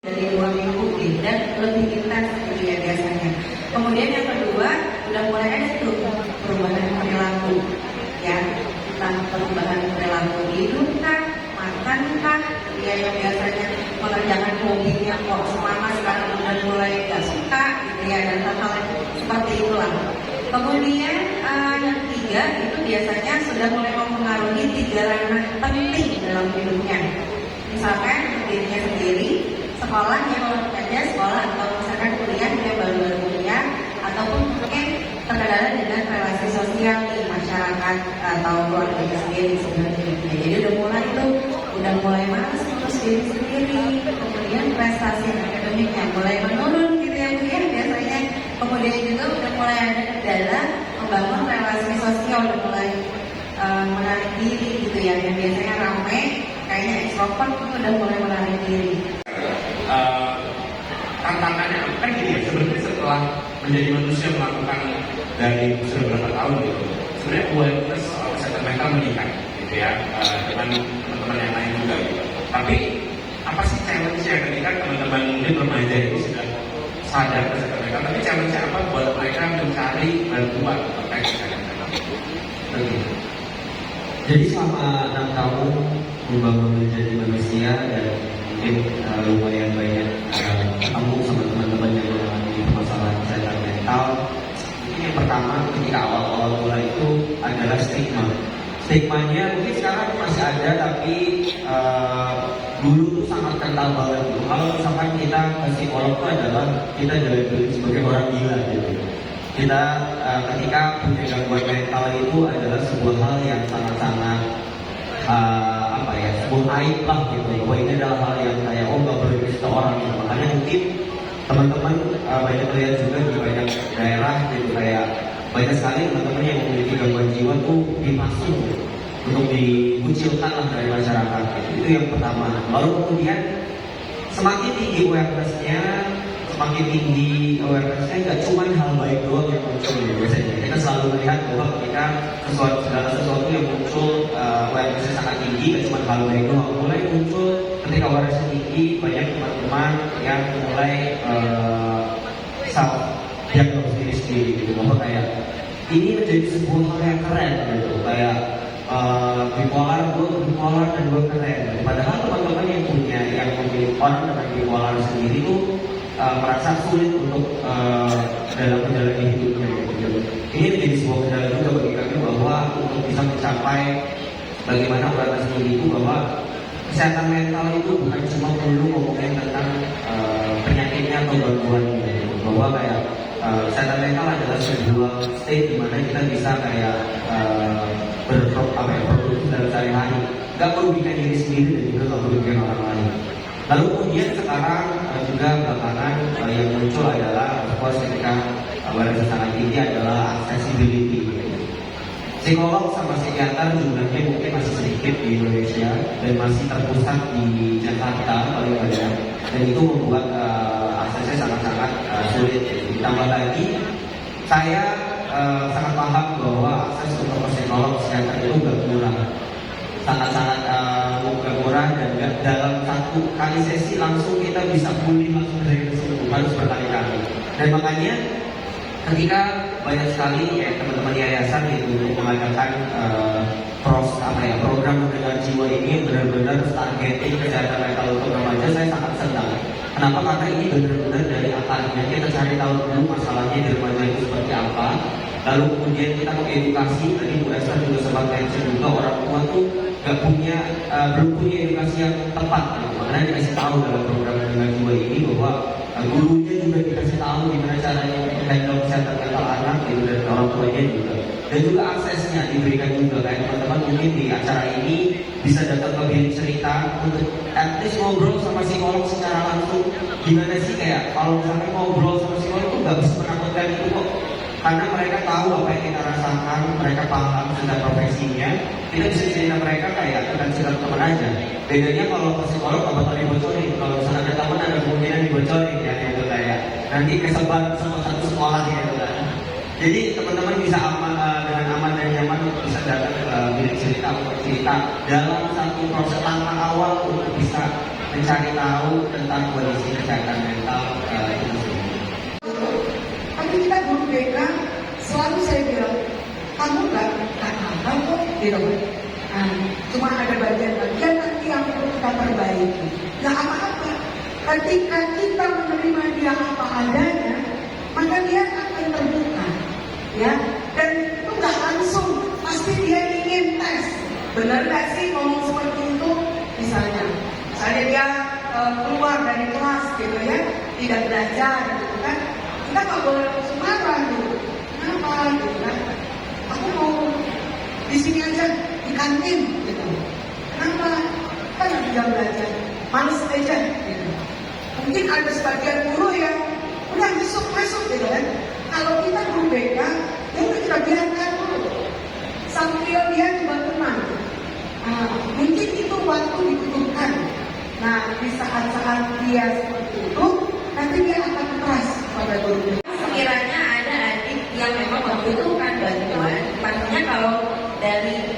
dari 2 minggu dan lebih intens gitu ya biasanya. Kemudian yang kedua udah mulai ada tuh perubahan perilaku ya, entah perubahan perilaku hidup kah, makan kah, ya yang biasanya mengerjakan hobinya kok selama sekarang udah mulai gak suka gitu ya, dan hal-hal seperti itulah. Kemudian yang ketiga itu biasanya sudah mulai mempengaruhi 3 ranah penting dalam hidupnya. Misalkan dirinya sendiri, sekolahnya kalau bekerja sekolah, atau misalkan kuliah dia baru kuliah, ataupun mungkin terkadang dengan relasi sosial di masyarakat atau keluarga sendiri sebenarnya. Jadi udah mulai malas terus diri sendiri, kemudian prestasi akademiknya mulai menurun gitu ya Bu ya biasanya. Kemudian juga udah mulai ada kendala membangun relasi sosial, udah mulai menarik diri gitu ya, yang biasanya ramai kayaknya ekstrovert itu udah mulai menarik diri. Tantangannya kan gini ya, sebenarnya setelah menjadi manusia melakukan dari sudah berapa tahun gitu, sebenarnya awareness soal kesehatan mental meningkat gitu ya, dengan teman-teman yang lain juga gitu. Tapi apa sih challenge-nya ketika teman-teman mungkin remaja itu sudah sadar kesehatan mental, tapi challenge-nya apa buat mereka mencari bantuan terkait kesehatan mental? Jadi selama 6 tahun membangun menjadi manusia dan mungkin lumayan banyak ketemu sama teman-teman yang mengalami permasalahan kesehatan mental. Mungkin yang pertama ketika awal-awal mulai itu adalah stigma. Stigmanya mungkin sekarang masih ada, tapi dulu tuh sangat kental banget. Kalau misalkan kita ke psikolog itu adalah kita jadi sebagai orang gila gitu. Kita ketika punya gangguan mental itu adalah sebuah hal yang sangat-sangat sebuah aib lah gitu. Bahwa ini adalah hal yang kayak nggak boleh dikasih orang gitu. Makanya mungkin teman-teman banyak lihat juga di banyak daerah gitu, kayak banyak sekali teman-teman yang memiliki gangguan jiwa tuh dipasung untuk dikucilkan lah dari masyarakat gitu. Itu yang pertama. Lalu kemudian semakin tinggi awareness-nya nggak cuma hal baik doang yang muncul gitu. Biasanya kita selalu melihat bahwa ketika segala sesuatu yang muncul awareness-nya sangat tinggi, nggak cuma hal baik doang. Mulai muncul ketika awareness-nya tinggi, banyak teman-teman yang mulai self diagnosis diri sendiri gitu, bahwa kayak ini menjadi sebuah hal yang keren gitu, kayak bipolar dan gue keren. Padahal teman-teman yang memiliki orang dengan bipolar sendiri tuh merasa sulit untuk dalam menjalani hidupnya gitu. Ini menjadi sebuah kendala juga bagi kami bahwa untuk bisa mencapai bagaimana awareness itu, bahwa kesehatan mental itu bukan cuma perlu ngomongin tentang penyakitnya atau gangguannya gitu. Bahwa kayak kesehatan mental adalah sebuah state di mana kita bisa kayak berproduksi dalam sehari-hari, nggak merugikan diri sendiri dan juga nggak merugikan orang lain. Lalu kemudian sekarang juga belakangan yang muncul adalah ketika awareness sangat tinggi adalah accessibility. Psikolog sama psikiater jumlahnya mungkin masih sedikit di Indonesia dan masih terpusat di Jakarta paling banyak, dan itu membuat aksesnya sangat-sangat sulit. Ditambah lagi saya sangat paham bahwa akses untuk psikolog psikiater itu gak murah, sangat-sangat gak murah, dan gak dalam satu kali sesi langsung kita bisa pulih langsung dari tersebut, harus berkali-kali. Dan makanya ketika banyak sekali teman-teman yayasan itu mengadakan program mendengar jiwa ini benar-benar targeting kesehatan mental untuk remaja, saya sangat senang. Kenapa? Karena ini benar-benar dari akarnya kita cari tahu dulu masalahnya di remaja itu seperti apa. Lalu kemudian kita mengedukasi, tadi Bu Esther juga sempat mention juga, orang tua tuh belum punya edukasi yang tepat. Makanya dikasih tahu dalam program mendengar jiwa ini bahwa gurunya juga dikasih tahu gimana caranya handle kesehatan mental anak gitu, dan orang tuanya juga, dan juga aksesnya diberikan juga. Kayak teman-teman mungkin di acara ini bisa datang ke bilik cerita untuk at least ngobrol sama psikolog secara langsung. Gimana sih kayak kalau misalnya ngobrol sama psikolog itu nggak bisa menakutkan itu kok, karena mereka tahu apa yang kita rasakan, mereka paham tentang profesinya. Kita bisa cerita mereka kayak kita cerita teman aja. Bedanya kalau ke psikolog nggak bakal dibocorin. Kalau misalnya ada teman ada kemungkinan dibocorin ya, itu kayak nanti kesebar sama satu sekolah gitu kan. Jadi teman-teman bisa dengan aman dan nyaman untuk bisa datang ke bilik cerita untuk cerita dalam satu proses langkah awal untuk bisa mencari tahu tentang kondisi kesehatan mental itu sendiri. Tapi kita guru BK selalu saya bilang, kamu nggak apa kok, gitu. Nah, cuma ada bagian-bagian nanti yang perlu kita perbaiki. Nggak apa-apa. Ketika kita menerima dia apa adanya, maka dia akan terbuka, ya. Dan itu nggak langsung, pasti dia ingin tes. Benar nggak sih ngomong seperti itu? Misalnya dia keluar dari kelas, gitu ya, tidak belajar, gitu kan? Kita nggak boleh langsung marah, gitu. Kenapa, gitu kan? Aku mau di sini aja, di kantin, gitu. Kenapa? Kan ada jam belajar, males aja, gitu. Mungkin ada sebagian guru yang udah masuk, gitu kan. Kalau kita guru BK, ya udah kita biarkan dulu sambil dia juga tenang. Mungkin itu waktu dibutuhkan. Nah, di saat-saat dia seperti itu, nanti dia akan keras pada guru. Sekiranya ada adik yang memang membutuhkan bantuan, pastinya kalau dari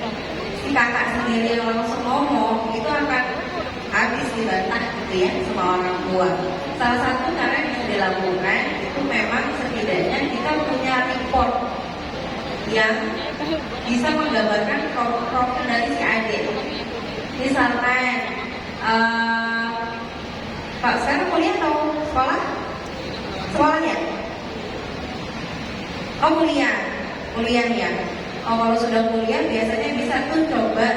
si kakak sendiri yang langsung ngomong, itu akan habis dibantah gitu ya sama orang tua. Salah satu cara yang bisa dilakukan itu memang setidaknya kita punya report yang bisa menggambarkan profil dari si adik. Misalkan Pak sekarang kuliah atau sekolah? Sekolah ya? Oh kuliah ya. Oh kalau sudah kuliah biasanya bisa tuh coba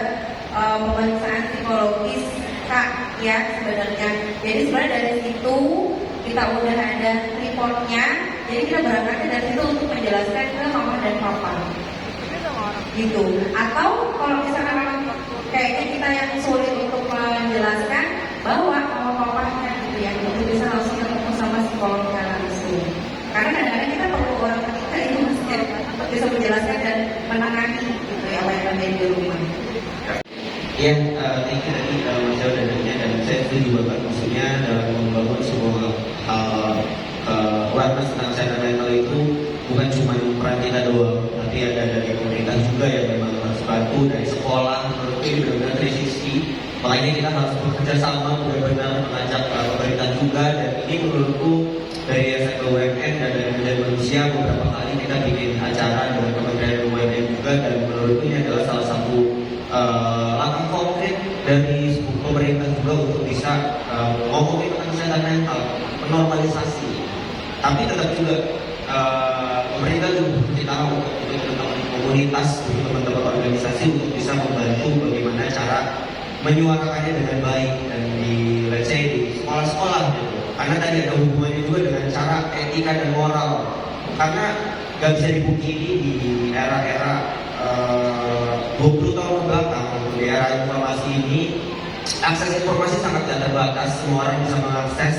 pemeriksaan psikologis Kak ya sebenarnya. Jadi sebenarnya dari situ kita udah ada reportnya. Jadi kita berangkatnya dari situ untuk menjelaskan ke mama dan papa. Gitu. Atau kalau misalkan memang kayaknya kita yang sulit untuk menjelaskan bahwa mama papanya gitu ya, untuk bisa langsung ketemu sama psikolog langsung. Karena kadang-kadang kita perlu orang ketiga itu untuk bisa menjelaskan dan menangani gitu ya apa yang terjadi di rumah. Ya, thank you tadi Mas Jauh dan dan saya setuju banget maksudnya dalam membangun sebuah awareness tentang kesehatan mental itu bukan cuma peran kita doang, tapi ada dari pemerintah juga yang memang harus bantu dari sekolah. Menurut ini benar-benar 360. Makanya kita harus bekerja sama benar-benar mengajak pemerintah juga, dan ini menurutku dari SMK BUMN dan dari Kementerian Manusia beberapa kali kita bikin acara dengan Kementerian BUMN juga, dan menurutku ini adalah salah satu langkah konkret dari pemerintah juga untuk bisa ngomongin tentang kesehatan mental, menormalisasi. Tapi tetap juga pemerintah juga kita untuk teman-teman komunitas, untuk teman-teman organisasi untuk bisa membantu bagaimana cara menyuarakannya dengan baik dan di let's say di sekolah-sekolah gitu. Karena tadi ada hubungannya juga dengan cara etika dan moral. Karena nggak bisa dipungkiri di era-era 20 tahun belakang, di era informasi ini, akses informasi sangat tidak terbatas. Semua orang bisa mengakses,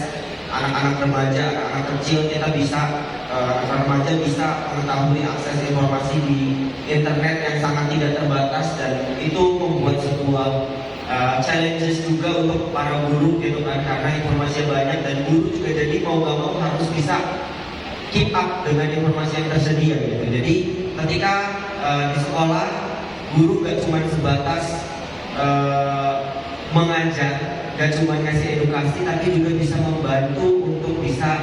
anak-anak remaja, anak-anak kecil, kita bisa, anak remaja bisa mengetahui akses informasi di internet yang sangat tidak terbatas, dan itu membuat sebuah challenges juga untuk para guru gitu kan, karena informasinya banyak dan guru juga jadi mau gak mau harus bisa keep up dengan informasi yang tersedia gitu. Jadi ketika di sekolah guru gak cuma sebatas mengajar, gak cuma ngasih edukasi, tapi juga bisa membantu untuk bisa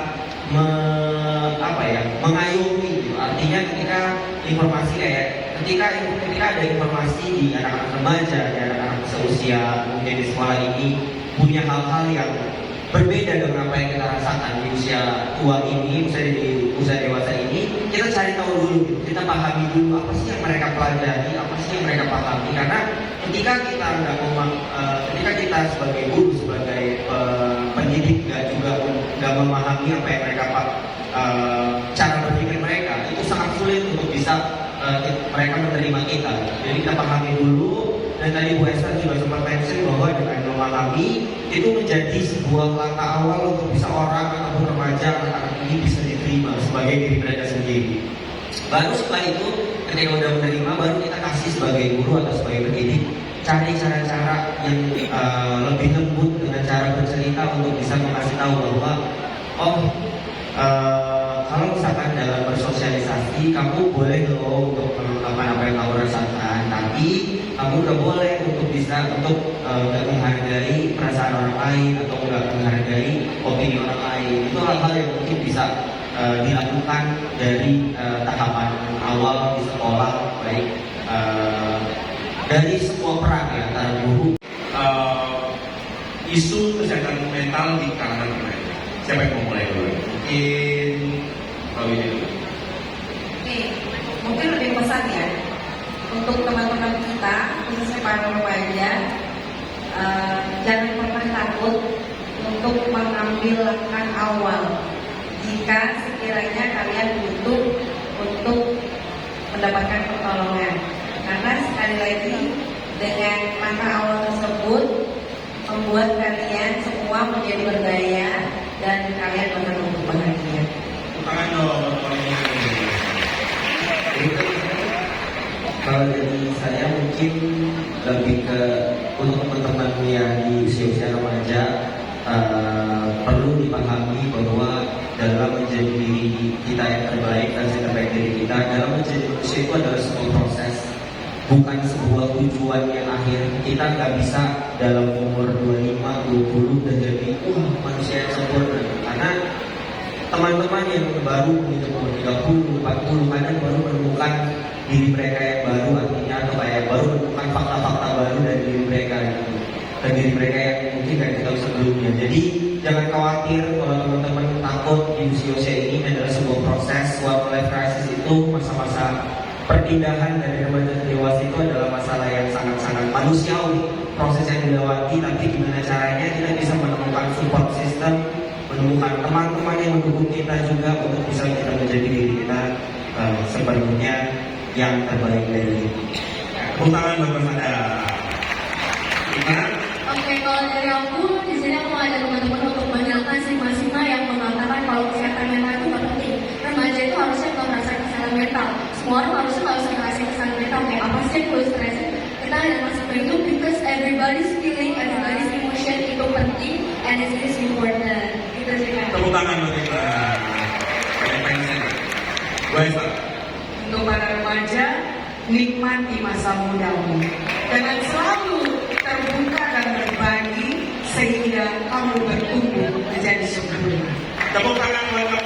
mengayomi gitu. Artinya ketika informasi ketika ada informasi di anak-anak remaja, di anak-anak seusia mungkin di sekolah ini punya hal-hal yang berbeda dengan apa yang kita rasakan di usia tua ini, misalnya di usia dewasa ini, kita cari tahu dulu gitu. Kita pahami dulu apa sih yang mereka pelajari, apa sih yang mereka pahami. Karena ketika kita ketika kita sebagai guru, sebagai pendidik nggak memahami apa yang mereka cara berpikir mereka, itu sangat sulit untuk bisa mereka menerima kita. Jadi kita pahami dulu, dan tadi Bu Esther juga sempat mention bahwa dengan memahami itu menjadi sebuah langkah awal untuk bisa orang ataupun remaja anak-anak ini bisa diterima sebagai diri mereka sendiri. Baru setelah itu, ketika udah menerima, baru kita kasih sebagai guru atau sebagai pendidik cari cara-cara yang lebih lembut dengan cara bercerita untuk bisa mengasih tahu bahwa kalau misalkan dalam bersosialisasi kamu boleh loh untuk mengungkapkan apa yang kamu rasakan, tapi kamu nggak boleh untuk nggak menghargai perasaan orang lain atau nggak menghargai opini orang lain. Itu hal-hal yang mungkin bisa dilakukan dari tahapan awal di sekolah, baik dari semua peran ya antara guru. Isu kesehatan mental di kalangan remaja. Siapa yang mau mulai dulu? Mungkin kalau ini dulu. Oke, mungkin lebih pesan ya untuk teman-teman kita, khususnya para remaja, jangan pernah takut untuk mengambil langkah awal jika sekiranya kalian butuh untuk mendapatkan pertolongan. Karena sekali lagi dengan langkah awal tersebut membuat kalian semua menjadi berdaya dan kalian bakal untuk bahagia. Tangan dong, Kalau dari saya mungkin lebih ke untuk teman-teman yang di usia-usia remaja, perlu dipahami bahwa dalam menjadi diri kita yang terbaik, versi terbaik dari kita, dalam menjadi manusia itu adalah sebuah proses, bukan sebuah tujuan yang akhir. Kita nggak bisa dalam umur 25, 20 dan jadi manusia yang sempurna. Karena teman-teman yang baru di umur 30, 40 kadang baru menemukan diri mereka yang baru, artinya atau kayak baru menemukan fakta-fakta baru dari diri mereka gitu. Dan diri mereka yang mungkin gak kita tahu sebelumnya. Jadi jangan khawatir kalau teman-teman takut di usia-usia ini adalah sebuah proses. Quarter life crisis itu masa-masa perpindahan dari remaja ke dewasa itu adalah masalah yang sangat-sangat manusiawi, proses yang dilewati. Tapi gimana caranya kita bisa menemukan support system, menemukan teman-teman yang mendukung kita juga untuk bisa kita menjadi diri kita sepenuhnya yang terbaik dari ini. Tepuk tangan buat pada Oke, kalau dari aku di sini aku ada teman-teman untuk menjelaskan stigma yang mengatakan kalau kesehatan mental itu nggak penting. Remaja itu harusnya nggak merasa kesehatan mental. Semua orang harusnya nggak usah ngerasain kesehatan mental. Kayak apa sih yang perlu stres? Kita ada masuk ke itu because everybody's feeling, everybody's emotion itu penting and it is important. Gitu sih kan. tepuk tangan buat kita. Untuk para remaja, nikmati masa mudamu. Jangan selalu terbuka dan berbagi sehingga kamu bertumbuh menjadi sempurna. Tepuk tangan buat